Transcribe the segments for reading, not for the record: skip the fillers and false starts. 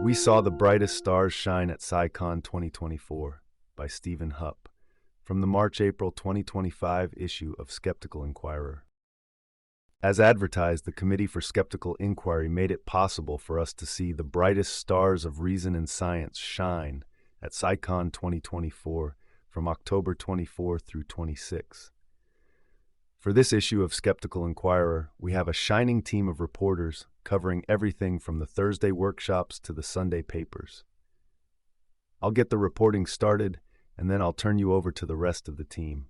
We saw the brightest stars shine at CSICon 2024 by Stephen Hupp from the March-April 2025 issue of Skeptical Inquirer. As advertised, the Committee for Skeptical Inquiry made it possible for us to see the brightest stars of reason and science shine at CSICon 2024 from October 24 through 26. For this issue of Skeptical Inquirer, we have a shining team of reporters covering everything from the Thursday workshops to the Sunday papers. I'll get the reporting started, and then I'll turn you over to the rest of the team.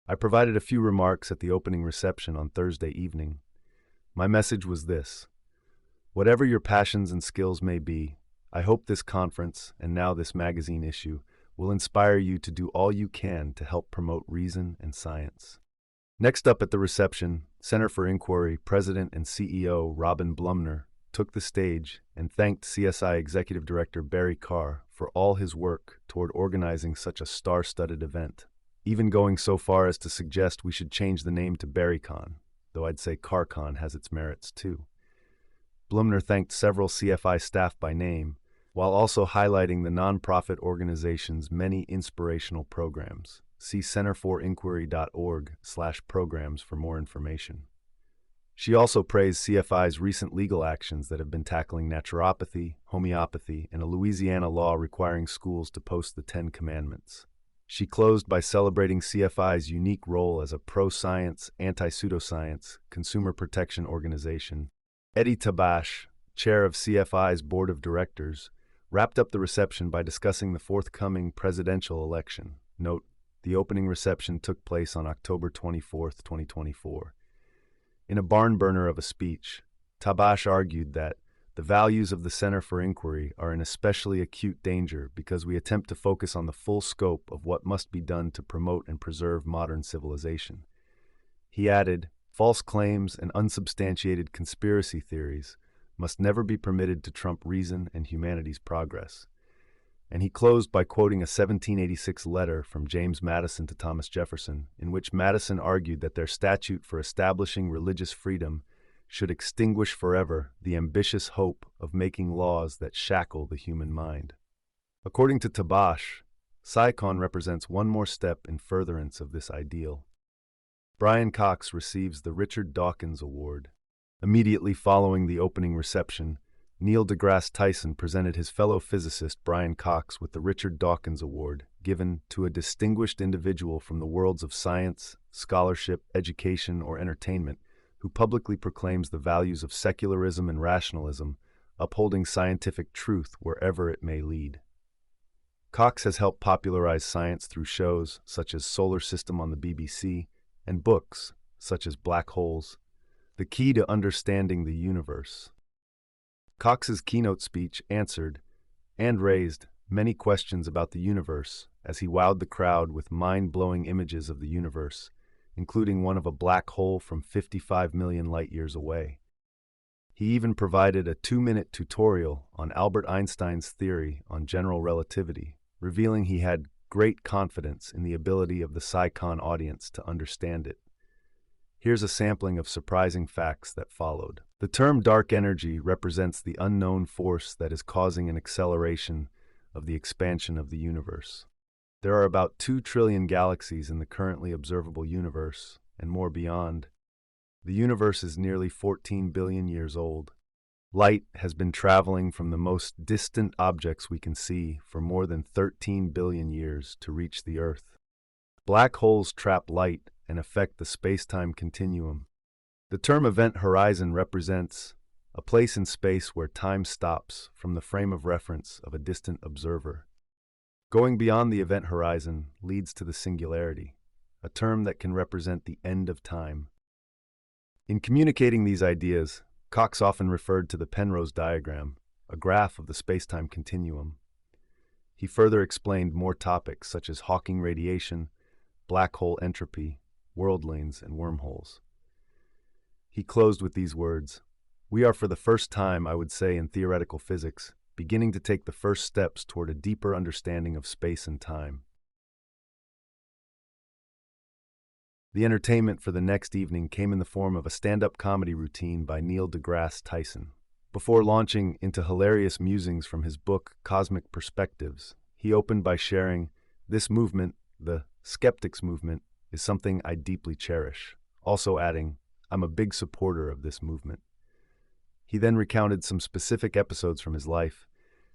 I provided a few remarks at the opening reception on Thursday evening. My message was this: whatever your passions and skills may be, I hope this conference, and now this magazine issue, will inspire you to do all you can to help promote reason and science. Next up at the reception, Center for Inquiry President and CEO Robin Blumner took the stage and thanked CSI Executive Director Barry Carr for all his work toward organizing such a star-studded event, even going so far as to suggest we should change the name to BarryCon, though I'd say CarCon has its merits too. Blumner thanked several CFI staff by name, while also highlighting the nonprofit organization's many inspirational programs. See centerforinquiry.org/programs for more information. She also praised CFI's recent legal actions that have been tackling naturopathy, homeopathy, and a Louisiana law requiring schools to post the 10 Commandments. She closed by celebrating CFI's unique role as a pro-science, anti-pseudoscience, consumer protection organization. Eddie Tabash, chair of CFI's board of directors, wrapped up the reception by discussing the forthcoming presidential election. Note, the opening reception took place on October 24, 2024. In a barn burner of a speech, Tabash argued that the values of the Center for Inquiry are in especially acute danger because we attempt to focus on the full scope of what must be done to promote and preserve modern civilization. He added, false claims and unsubstantiated conspiracy theories must never be permitted to trump reason and humanity's progress. And he closed by quoting a 1786 letter from James Madison to Thomas Jefferson, in which Madison argued that their statute for establishing religious freedom should extinguish forever the ambitious hope of making laws that shackle the human mind. According to Tabash, CSICon represents one more step in furtherance of this ideal. Brian Cox receives the Richard Dawkins Award. Immediately following the opening reception, Neil deGrasse Tyson presented his fellow physicist Brian Cox with the Richard Dawkins Award, given to a distinguished individual from the worlds of science, scholarship, education, or entertainment who publicly proclaims the values of secularism and rationalism, upholding scientific truth wherever it may lead. Cox has helped popularize science through shows such as Solar System on the BBC and books such as Black Holes, The Key to Understanding the Universe. Cox's keynote speech answered and raised many questions about the universe as he wowed the crowd with mind-blowing images of the universe, including one of a black hole from 55 million light-years away. He even provided a 2-minute tutorial on Albert Einstein's theory on general relativity, revealing he had great confidence in the ability of the CSICon audience to understand it. Here's a sampling of surprising facts that followed. The term dark energy represents the unknown force that is causing an acceleration of the expansion of the universe. There are about 2 trillion galaxies in the currently observable universe, and more beyond. The universe is nearly 14 billion years old. Light has been traveling from the most distant objects we can see for more than 13 billion years to reach the Earth. Black holes trap light and affect the space-time continuum. The term event horizon represents a place in space where time stops from the frame of reference of a distant observer. Going beyond the event horizon leads to the singularity, a term that can represent the end of time. In communicating these ideas, Cox often referred to the Penrose diagram, a graph of the space-time continuum. He further explained more topics such as Hawking radiation, black hole entropy, worldlings, and wormholes. He closed with these words: "We are for the first time, I would say in theoretical physics, beginning to take the first steps toward a deeper understanding of space and time." The entertainment for the next evening came in the form of a stand-up comedy routine by Neil deGrasse Tyson. Before launching into hilarious musings from his book, Cosmic Perspectives, he opened by sharing, "This movement, the skeptics movement, is something I deeply cherish," also adding, "I'm a big supporter of this movement." He then recounted some specific episodes from his life,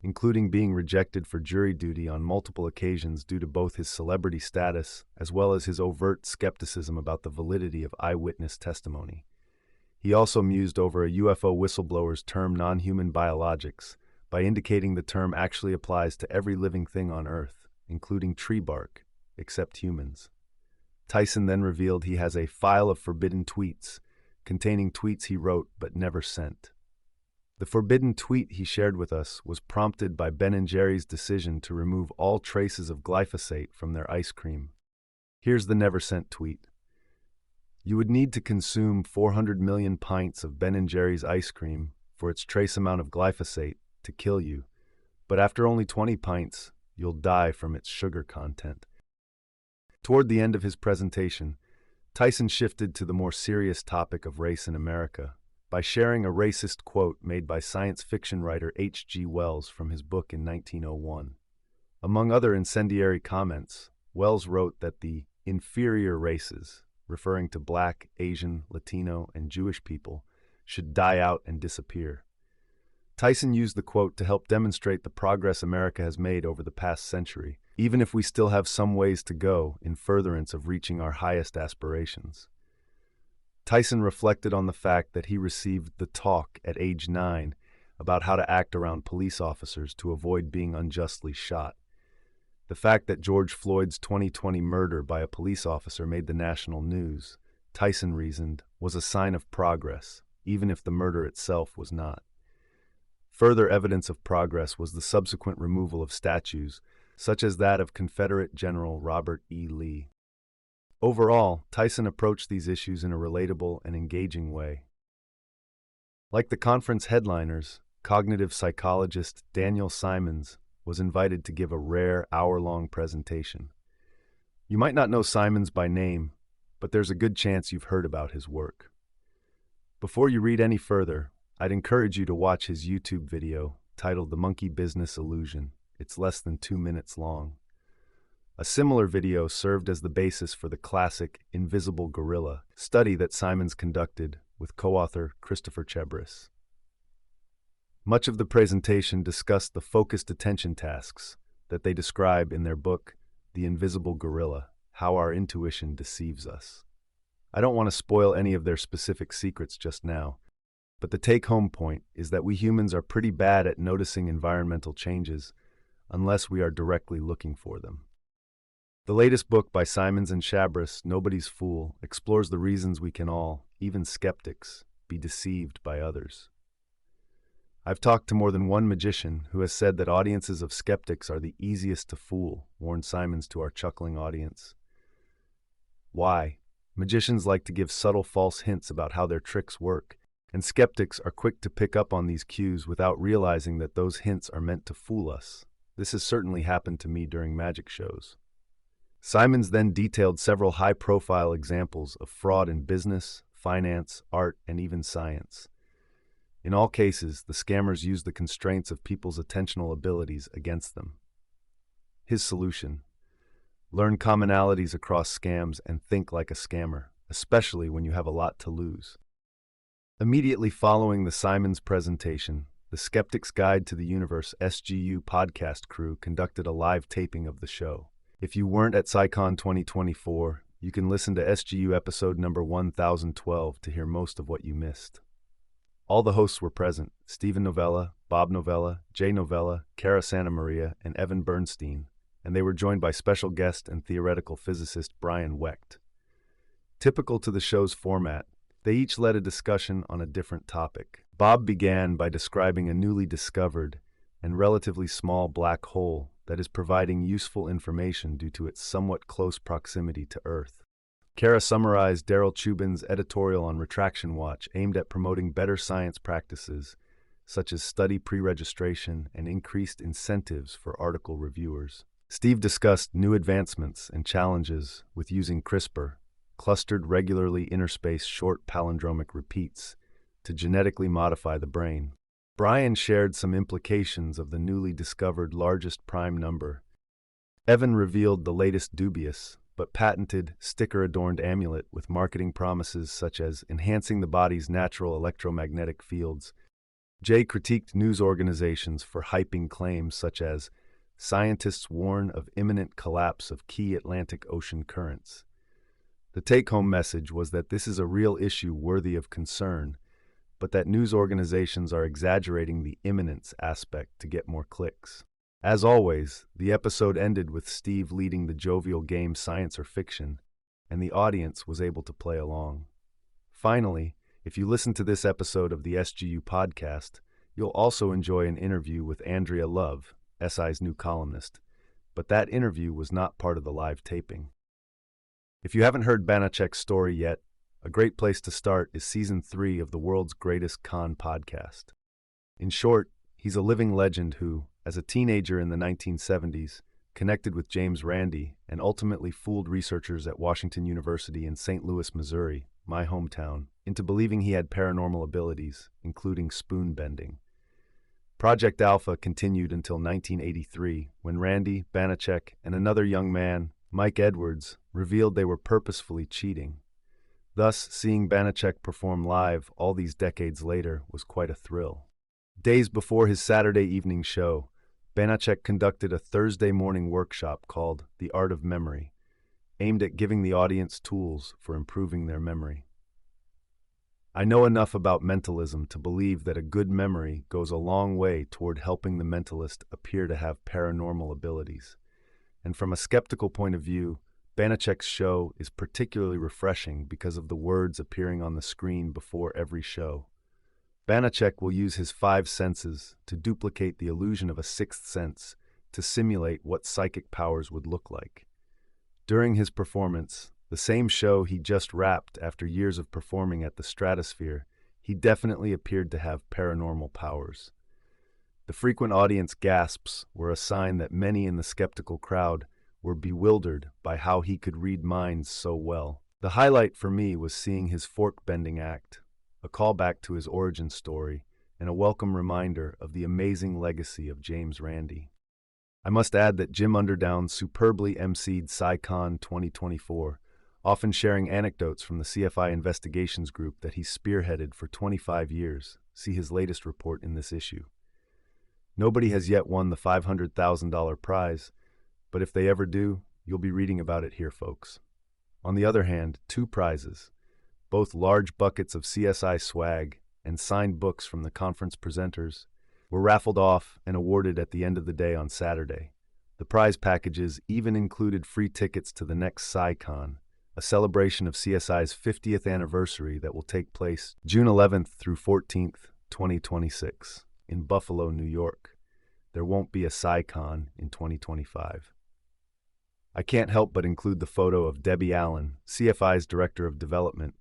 including being rejected for jury duty on multiple occasions due to both his celebrity status as well as his overt skepticism about the validity of eyewitness testimony. He also mused over a UFO whistleblower's term non-human biologics by indicating the term actually applies to every living thing on Earth, including tree bark, except humans. Tyson then revealed he has a file of forbidden tweets, containing tweets he wrote but never sent. The forbidden tweet he shared with us was prompted by Ben & Jerry's decision to remove all traces of glyphosate from their ice cream. Here's the never sent tweet. "You would need to consume 400 million pints of Ben & Jerry's ice cream for its trace amount of glyphosate to kill you, but after only 20 pints, you'll die from its sugar content." Toward the end of his presentation, Tyson shifted to the more serious topic of race in America by sharing a racist quote made by science fiction writer H.G. Wells from his book in 1901. Among other incendiary comments, Wells wrote that the inferior races, referring to Black, Asian, Latino, and Jewish people, should die out and disappear. Tyson used the quote to help demonstrate the progress America has made over the past century, even if we still have some ways to go in furtherance of reaching our highest aspirations. Tyson reflected on the fact that he received the talk at age 9 about how to act around police officers to avoid being unjustly shot. The fact that George Floyd's 2020 murder by a police officer made the national news, Tyson reasoned, was a sign of progress, even if the murder itself was not. Further evidence of progress was the subsequent removal of statues, such as that of Confederate General Robert E. Lee. Overall, Tyson approached these issues in a relatable and engaging way. Like the conference headliners, cognitive psychologist Daniel Simons was invited to give a rare hour-long presentation. You might not know Simons by name, but there's a good chance you've heard about his work. Before you read any further, I'd encourage you to watch his YouTube video titled The Monkey Business Illusion. It's less than 2 minutes long. A similar video served as the basis for the classic Invisible Gorilla study that Simons conducted with co-author Christopher Chebris. Much of the presentation discussed the focused attention tasks that they describe in their book, The Invisible Gorilla: How Our Intuition Deceives Us. I don't want to spoil any of their specific secrets just now, but the take-home point is that we humans are pretty bad at noticing environmental changes unless we are directly looking for them. The latest book by Simons and Chabris, Nobody's Fool, explores the reasons we can all, even skeptics, be deceived by others. I've talked to more than one magician who has said that audiences of skeptics are the easiest to fool, warned Simons to our chuckling audience. Why? Magicians like to give subtle false hints about how their tricks work, and skeptics are quick to pick up on these cues without realizing that those hints are meant to fool us. This has certainly happened to me during magic shows. Simons then detailed several high-profile examples of fraud in business, finance, art, and even science. In all cases, the scammers used the constraints of people's attentional abilities against them. His solution: learn commonalities across scams and think like a scammer, especially when you have a lot to lose. Immediately following the Simons presentation, the Skeptic's Guide to the Universe SGU podcast crew conducted a live taping of the show. If you weren't at CSICon 2024, you can listen to SGU episode number 1012 to hear most of what you missed. All the hosts were present: Stephen Novella, Bob Novella, Jay Novella, Cara Santa Maria, and Evan Bernstein, and they were joined by special guest and theoretical physicist Brian Wecht. Typical to the show's format, they each led a discussion on a different topic. Bob began by describing a newly discovered and relatively small black hole that is providing useful information due to its somewhat close proximity to Earth. Cara summarized Daryl Chubin's editorial on Retraction Watch aimed at promoting better science practices, such as study pre-registration and increased incentives for article reviewers. Steve discussed new advancements and challenges with using CRISPR, clustered regularly interspaced short palindromic repeats, to genetically modify the brain. Brian shared some implications of the newly discovered largest prime number. Evan revealed the latest dubious, but patented, sticker-adorned amulet with marketing promises such as enhancing the body's natural electromagnetic fields. Jay critiqued news organizations for hyping claims such as scientists warn of imminent collapse of key Atlantic Ocean currents. The take-home message was that this is a real issue worthy of concern, but that news organizations are exaggerating the imminence aspect to get more clicks. As always, the episode ended with Steve leading the jovial game Science or Fiction, and the audience was able to play along. Finally, if you listen to this episode of the SGU podcast, you'll also enjoy an interview with Andrea Love, SI's new columnist, but that interview was not part of the live taping. If you haven't heard Banachek's story yet, a great place to start is Season 3 of the world's greatest con podcast. In short, he's a living legend who, as a teenager in the 1970s, connected with James Randi and ultimately fooled researchers at Washington University in St. Louis, Missouri, my hometown, into believing he had paranormal abilities, including spoon bending. Project Alpha continued until 1983, when Randi, Banachek, and another young man, Mike Edwards, revealed they were purposefully cheating. Thus, seeing Banachek perform live all these decades later was quite a thrill. Days before his Saturday evening show, Banachek conducted a Thursday morning workshop called The Art of Memory, aimed at giving the audience tools for improving their memory. I know enough about mentalism to believe that a good memory goes a long way toward helping the mentalist appear to have paranormal abilities. And from a skeptical point of view, Banachek's show is particularly refreshing because of the words appearing on the screen before every show. Banachek will use his 5 senses to duplicate the illusion of a 6th sense to simulate what psychic powers would look like. During his performance, the same show he just wrapped after years of performing at the Stratosphere, he definitely appeared to have paranormal powers. The frequent audience gasps were a sign that many in the skeptical crowd were bewildered by how he could read minds so well. The highlight for me was seeing his fork-bending act, a callback to his origin story, and a welcome reminder of the amazing legacy of James Randi. I must add that Jim Underdown superbly emceed CSICon 2024, often sharing anecdotes from the CFI investigations group that he spearheaded for 25 years. See his latest report in this issue. Nobody has yet won the $500,000 prize, but if they ever do, you'll be reading about it here, folks. On the other hand, 2 prizes, both large buckets of CSI swag and signed books from the conference presenters, were raffled off and awarded at the end of the day on Saturday. The prize packages even included free tickets to the next CSICon, a celebration of CSI's 50th anniversary that will take place June 11th through 14th, 2026, in Buffalo, New York. There won't be a CSICon in 2025. I can't help but include the photo of Debbie Allen, CFI's Director of Development,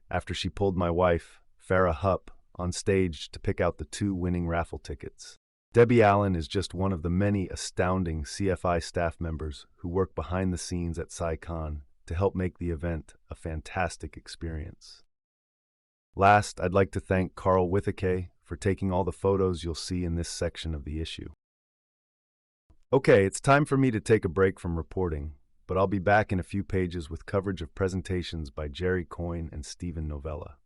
after she pulled my wife, Farrah Hupp, on stage to pick out the 2 winning raffle tickets. Debbie Allen is just one of the many astounding CFI staff members who work behind the scenes at CSICon to help make the event a fantastic experience. Last, I'd like to thank Carl Withake for taking all the photos you'll see in this section of the issue. Okay, it's time for me to take a break from reporting, but I'll be back in a few pages with coverage of presentations by Jerry Coyne and Stephen Novella.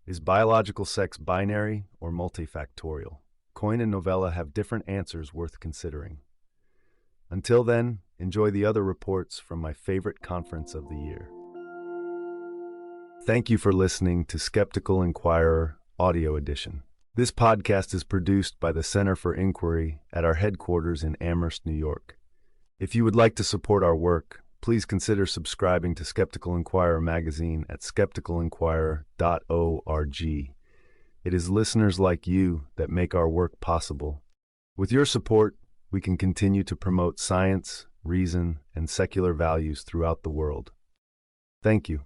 Is biological sex binary or multifactorial? Coyne and Novella have different answers worth considering. Until then, enjoy the other reports from my favorite conference of the year. Thank you for listening to Skeptical Inquirer Audio Edition. This podcast is produced by the Center for Inquiry at our headquarters in Amherst, New York. If you would like to support our work, please consider subscribing to Skeptical Inquirer magazine at skepticalinquirer.org. It is listeners like you that make our work possible. With your support, we can continue to promote science, reason, and secular values throughout the world. Thank you.